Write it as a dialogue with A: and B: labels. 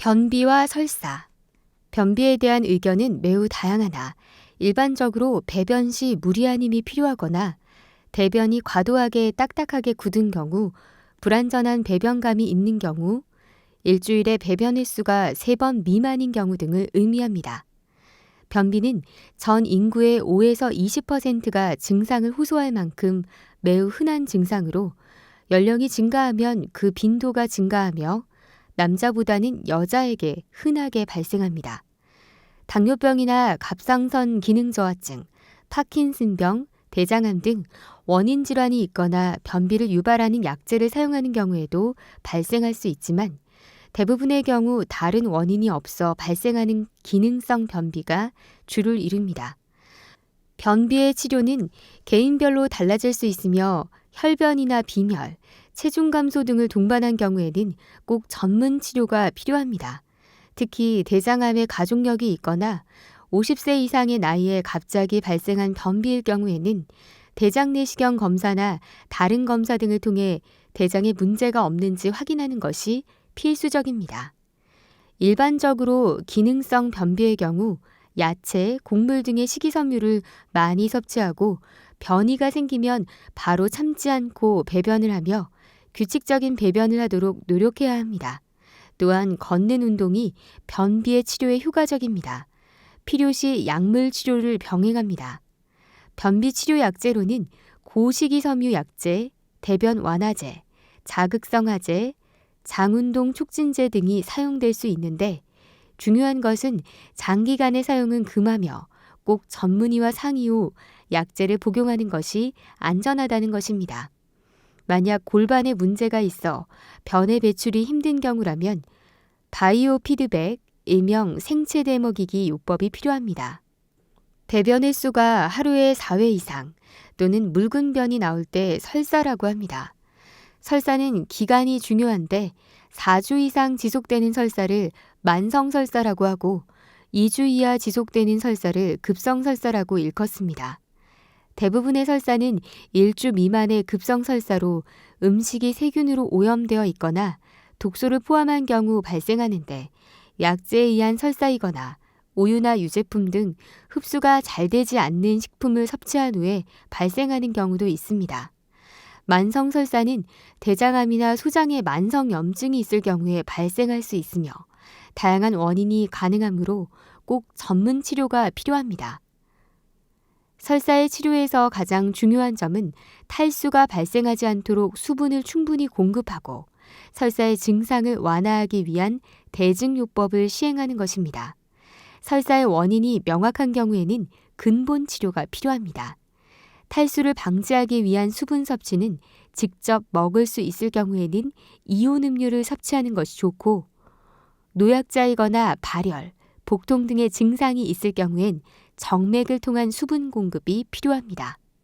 A: 변비와 설사. 변비에 대한 의견은 매우 다양하나 일반적으로 배변 시 무리한 힘이 필요하거나 대변이 과도하게 딱딱하게 굳은 경우, 불완전한 배변감이 있는 경우, 일주일에 배변 횟수가 3번 미만인 경우 등을 의미합니다. 변비는 전 인구의 5에서 20%가 증상을 호소할 만큼 매우 흔한 증상으로 연령이 증가하면 그 빈도가 증가하며 남자보다는 여자에게 흔하게 발생합니다. 당뇨병이나 갑상선 기능 저하증, 파킨슨병, 대장암 등 원인 질환이 있거나 변비를 유발하는 약제를 사용하는 경우에도 발생할 수 있지만 대부분의 경우 다른 원인이 없어 발생하는 기능성 변비가 주를 이룹니다. 변비의 치료는 개인별로 달라질 수 있으며 혈변이나 빈혈, 체중 감소 등을 동반한 경우에는 꼭 전문 치료가 필요합니다. 특히 대장암의 가족력이 있거나 50세 이상의 나이에 갑자기 발생한 변비일 경우에는 대장 내시경 검사나 다른 검사 등을 통해 대장에 문제가 없는지 확인하는 것이 필수적입니다. 일반적으로 기능성 변비의 경우 야채, 곡물 등의 식이섬유를 많이 섭취하고 변이가 생기면 바로 참지 않고 배변을 하며 규칙적인 배변을 하도록 노력해야 합니다. 또한 걷는 운동이 변비의 치료에 효과적입니다. 필요시 약물 치료를 병행합니다. 변비 치료 약제로는 고식이섬유 약제, 대변 완화제, 자극성하제, 장운동 촉진제 등이 사용될 수 있는데 중요한 것은 장기간의 사용은 금하며 꼭 전문의와 상의 후 약제를 복용하는 것이 안전하다는 것입니다. 만약 골반에 문제가 있어 변의 배출이 힘든 경우라면 바이오 피드백, 일명 생체 대먹이기 요법이 필요합니다. 배변 횟수가 하루에 4회 이상 또는 묽은 변이 나올 때 설사라고 합니다. 설사는 기간이 중요한데 4주 이상 지속되는 설사를 만성설사라고 하고 2주 이하 지속되는 설사를 급성설사라고 일컫습니다. 대부분의 설사는 1주 미만의 급성설사로 음식이 세균으로 오염되어 있거나 독소를 포함한 경우 발생하는데 약제에 의한 설사이거나 우유나 유제품 등 흡수가 잘 되지 않는 식품을 섭취한 후에 발생하는 경우도 있습니다. 만성설사는 대장암이나 소장에 만성염증이 있을 경우에 발생할 수 있으며 다양한 원인이 가능하므로 꼭 전문 치료가 필요합니다. 설사의 치료에서 가장 중요한 점은 탈수가 발생하지 않도록 수분을 충분히 공급하고 설사의 증상을 완화하기 위한 대증요법을 시행하는 것입니다. 설사의 원인이 명확한 경우에는 근본 치료가 필요합니다. 탈수를 방지하기 위한 수분 섭취는 직접 먹을 수 있을 경우에는 이온 음료를 섭취하는 것이 좋고 노약자이거나 발열, 복통 등의 증상이 있을 경우엔 정맥을 통한 수분 공급이 필요합니다.